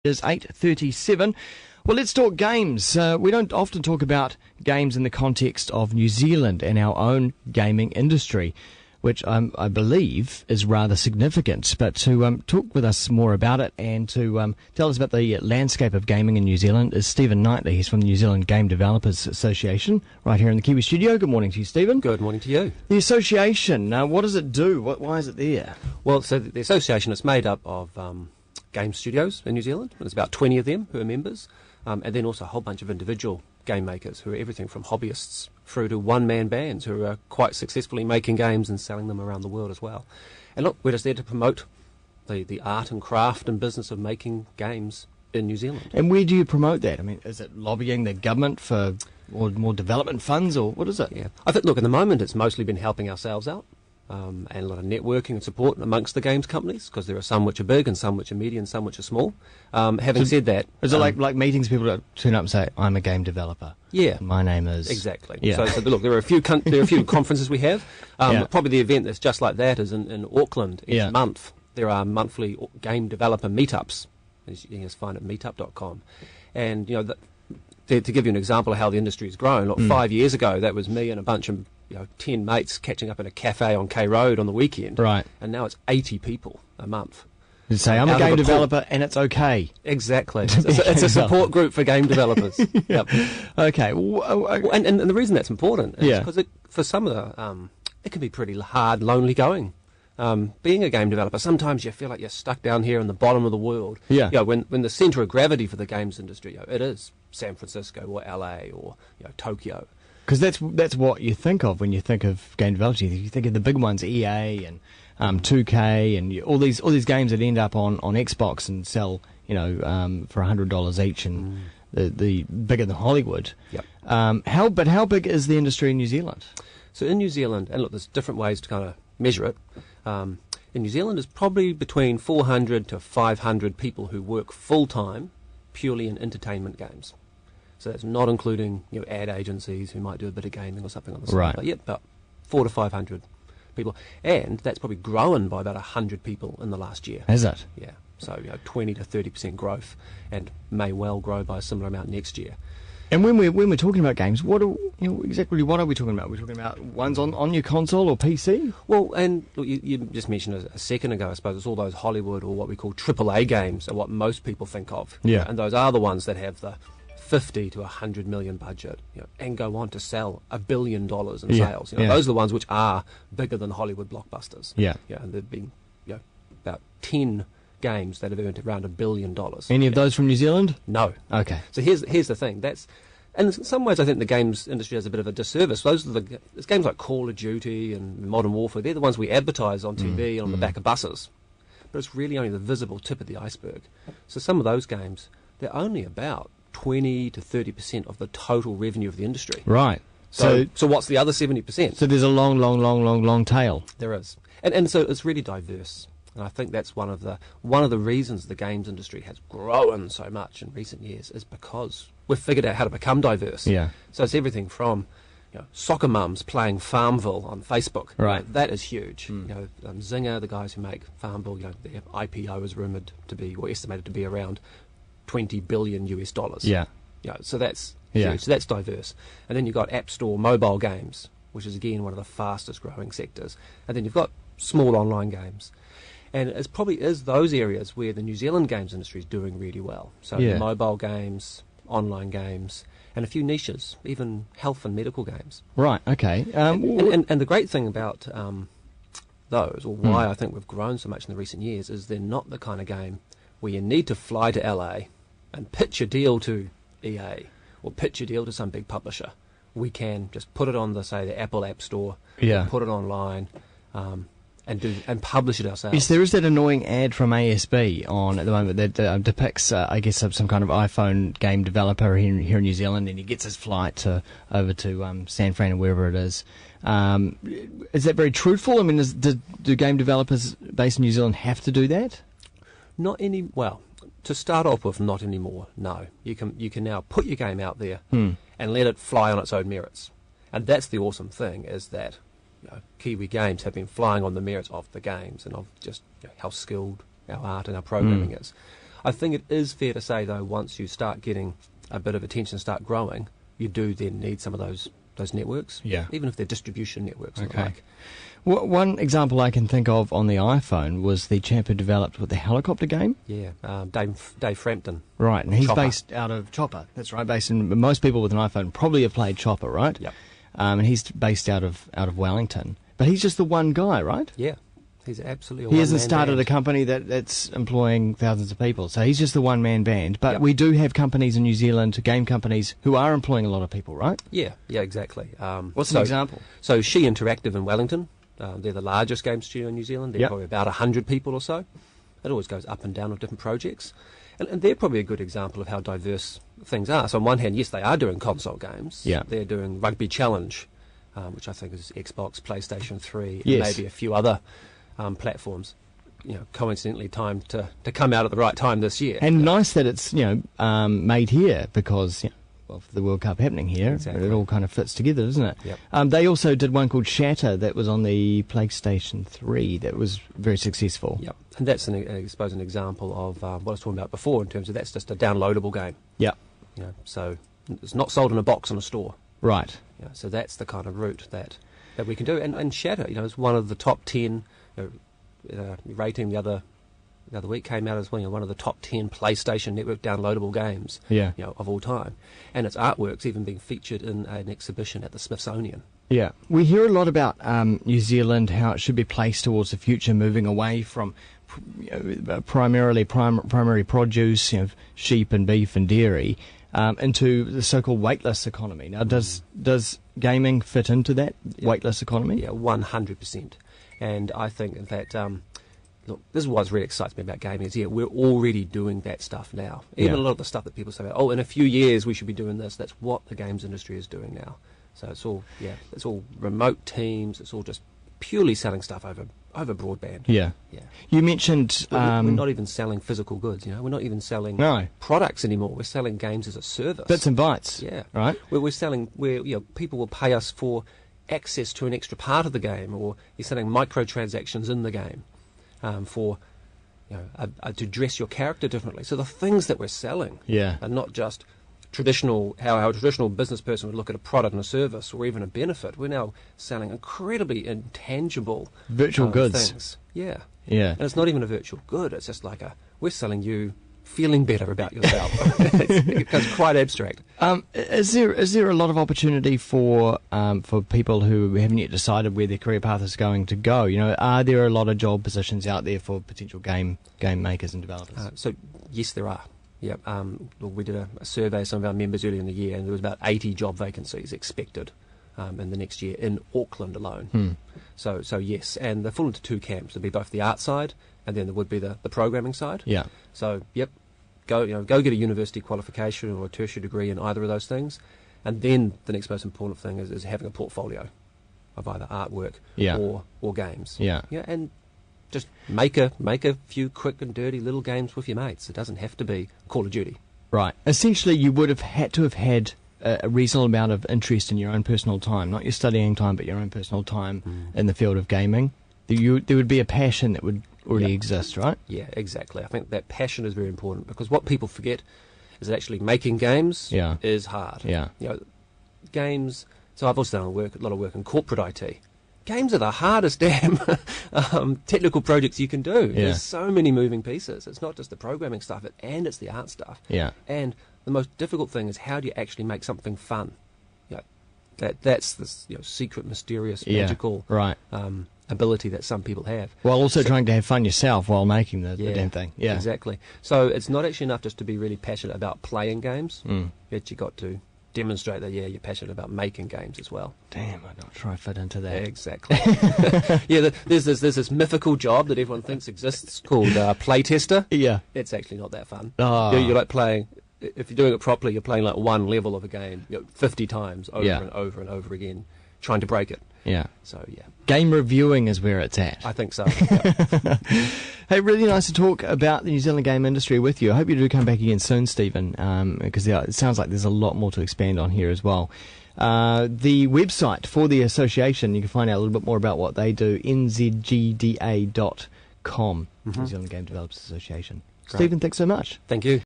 It is 8:37. Well, let's talk games. We don't often talk about games in the context of New Zealand and our own gaming industry, which I believe is rather significant. But to talk with us more about it and to tell us about the landscape of gaming in New Zealand is Stephen Knightley. He's from the New Zealand Game Developers Association, right here in the Kiwi studio. Good morning to you, Stephen. Good morning to you. The association, what does it do? Why is it there? Well, so the association is made up of game studios in New Zealand. There's about 20 of them who are members, and then also a whole bunch of individual game makers who are everything from hobbyists through to one-man bands who are quite successfully making games and selling them around the world as well. And look, we're just there to promote the art and craft and business of making games in New Zealand. And where do you promote that? I mean, is it lobbying the government for more development funds, or what is it? Yeah, I think, look, at the moment it's mostly been helping ourselves out. And a lot of networking and support amongst the games companies, because there are some which are big and some which are medium, some which are small. Having said that, is it like meetings? People that turn up and say, "I'm a game developer." Yeah, my name is exactly. Yeah. So look, there are a few conferences we have. Probably the event that's just like that is in Auckland each month. There are monthly game developer meetups. You can just find it at meetup.com, and to give you an example of how the industry has grown, look, 5 years ago that was me and a bunch of 10 mates catching up in a cafe on K Road on the weekend. Right. And now it's 80 people a month. You say, I'm a game developer and it's okay. Exactly. It's a support group for game developers. Yep. Okay. And the reason that's important is because for some of the, it can be pretty hard, lonely going. Being a game developer, sometimes you feel like you're stuck down here in the bottom of the world. Yeah. When the centre of gravity for the games industry, it is San Francisco or LA or Tokyo. Because that's what you think of when you think of game developers. You think of the big ones, EA and 2K and all these games that end up on Xbox and sell for $100 each and the bigger than Hollywood. Yep. How big is the industry in New Zealand? So in New Zealand, and look, there's different ways to kind of measure it. In New Zealand, there's probably between 400 to 500 people who work full time purely in entertainment games. So that's not including ad agencies who might do a bit of gaming or something on the side. Right. But about 400 to 500 people, and that's probably grown by about 100 people in the last year. Is it? Yeah. So 20 to 30% growth, and may well grow by a similar amount next year. And when we're talking about games, exactly what are we talking about? We're talking about ones on your console or PC? Well, and look, you just mentioned a second ago, I suppose, it's all those Hollywood or what we call AAA games are what most people think of. Yeah. And those are the ones that have the 50 to 100 million budget, and go on to sell $1 billion in sales. Those are the ones which are bigger than Hollywood blockbusters. Yeah. And there've been about 10 games that have earned around $1 billion. Any of those from New Zealand? No. Okay. So here's the thing. And in some ways, I think the games industry has a bit of a disservice. Those are it's games like Call of Duty and Modern Warfare. They're the ones we advertise on TV and on the back of buses. But it's really only the visible tip of the iceberg. So some of those games, they're only about 20 to 30% of the total revenue of the industry. Right. So what's the other 70%? So there's a long tail. There is. And so it's really diverse. And I think that's one of the reasons the games industry has grown so much in recent years is because we've figured out how to become diverse. Yeah. So it's everything from soccer mums playing Farmville on Facebook. Right. That is huge. Zynga, the guys who make Farmville, their IPO is rumoured to be or estimated to be around $20 billion. Yeah. So that's huge. So that's diverse. And then you've got App Store mobile games, which is again one of the fastest growing sectors. And then you've got small online games. And it probably is those areas where the New Zealand games industry is doing really well. So mobile games, online games, and a few niches, even health and medical games. Right, okay. And the great thing about those, or why I think we've grown so much in the recent years, is they're not the kind of game where you need to fly to LA and pitch a deal to EA or pitch a deal to some big publisher. We can just put it on the Apple App Store, put it online, and publish it ourselves. Yes, there is that annoying ad from ASB on at the moment that depicts, I guess, some kind of iPhone game developer here in New Zealand, and he gets his flight over to San Fran or wherever it is. Is that very truthful? I mean, do game developers based in New Zealand have to do that? Well, to start off with, not anymore. No, you can now put your game out there and let it fly on its own merits, and that's the awesome thing is that. Kiwi Games have been flying on the merits of the games and of just how skilled our art and our programming is. I think it is fair to say, though, once you start getting a bit of attention, start growing, you do then need some of those networks, even if they're distribution networks. Okay. One example I can think of on the iPhone was the chap who developed the helicopter game. Yeah, Dave Frampton. Right, and he's Chopper. based out of Chopper. That's right, based in, most people with an iPhone probably have played Chopper, right? Yep. And he's based out of Wellington. But he's just the one guy, right? Yeah. He's absolutely a He hasn't one-man started band. a company that's employing thousands of people, so he's just the one-man band. But Yep. we do have companies in New Zealand, game companies, who are employing a lot of people, right? Yeah, exactly. What's an example? So She Interactive in Wellington, they're the largest game studio in New Zealand. They're probably about 100 people or so. It always goes up and down with different projects. And they're probably a good example of how diverse things are. So on one hand, yes, they are doing console games. Yeah. They're doing Rugby Challenge, which I think is Xbox, PlayStation 3, and Yes. maybe a few other platforms. Coincidentally timed to come out at the right time this year. And nice that it's made here because of the World Cup happening here. Exactly. It all kind of fits together, doesn't it? Yep. They also did one called Shatter that was on the PlayStation 3 that was very successful. Yep. And that's, I suppose, an example of what I was talking about before in terms of that's just a downloadable game. Yeah. So it's not sold in a box in a store. Right. So that's the kind of route that we can do. And Shatter, is one of the top 10, rating the other week came out as one of the top 10 PlayStation Network downloadable games of all time. And its artwork's even being featured in an exhibition at the Smithsonian. Yeah. We hear a lot about New Zealand, how it should be placed towards the future, moving away from primary produce, sheep and beef and dairy, into the so-called weightless economy. Now, does gaming fit into that weightless economy? Yeah, 100%. And I think that, look, this is what really excites me about gaming is, we're already doing that stuff now. Even a lot of the stuff that people say about, in a few years we should be doing this, that's what the games industry is doing now. So it's all remote teams, it's all just purely selling stuff over broadband. Yeah. You mentioned... we're not even selling physical goods, we're not even selling products anymore. We're selling games as a service. Bits and bytes. Yeah. Right? We're selling, people will pay us for access to an extra part of the game, or you're selling microtransactions in the game for, to dress your character differently. So the things that we're selling are not just how a traditional business person would look at a product and a service or even a benefit. We're now selling incredibly intangible virtual goods. Things. Yeah. And it's not even a virtual good. It's just like we're selling you feeling better about yourself. It becomes quite abstract. Is there a lot of opportunity for people who haven't yet decided where their career path is going to go? Are there a lot of job positions out there for potential game makers and developers? So yes, there are. Yeah, we did a survey of some of our members earlier in the year, and there was about 80 job vacancies expected in the next year in Auckland alone. So yes, and they fall into two camps. There'd be both the art side, and then there would be the programming side. Yeah. So go get a university qualification or a tertiary degree in either of those things, and then the next most important thing is having a portfolio of either artwork or games. Yeah. And just make a few quick and dirty little games with your mates. It doesn't have to be Call of Duty. Right. Essentially, you would have had a reasonable amount of interest in your own personal time, not your studying time, but your own personal time in the field of gaming. There would be a passion that would already exist, right? Yeah, exactly. I think that passion is very important, because what people forget is that actually making games is hard. Yeah. Games. So I've also done a lot of work in corporate IT. Games are the hardest damn technical projects you can do. There's so many moving pieces. It's not just the programming stuff, and it's the art stuff. Yeah. And the most difficult thing is, how do you actually make something fun? That's this secret, mysterious, magical ability that some people have. While also trying to have fun yourself while making the damn thing. Yeah, exactly. So it's not actually enough just to be really passionate about playing games. But you got to demonstrate that you're passionate about making games as well. Damn, I'm not sure I fit into that. Exactly. There's this mythical job that everyone thinks exists called playtester. Yeah, it's actually not that fun. You're like playing. If you're doing it properly, you're playing like one level of a game 50 times over and over and over again, trying to break it. Yeah. So game reviewing is where it's at. I think so. Hey, really nice to talk about the New Zealand game industry with you. I hope you do come back again soon, Stephen, because it sounds like there's a lot more to expand on here as well. The website for the association, you can find out a little bit more about what they do, nzgda.com, New Zealand Game Developers Association. Stephen, thanks so much. Thank you.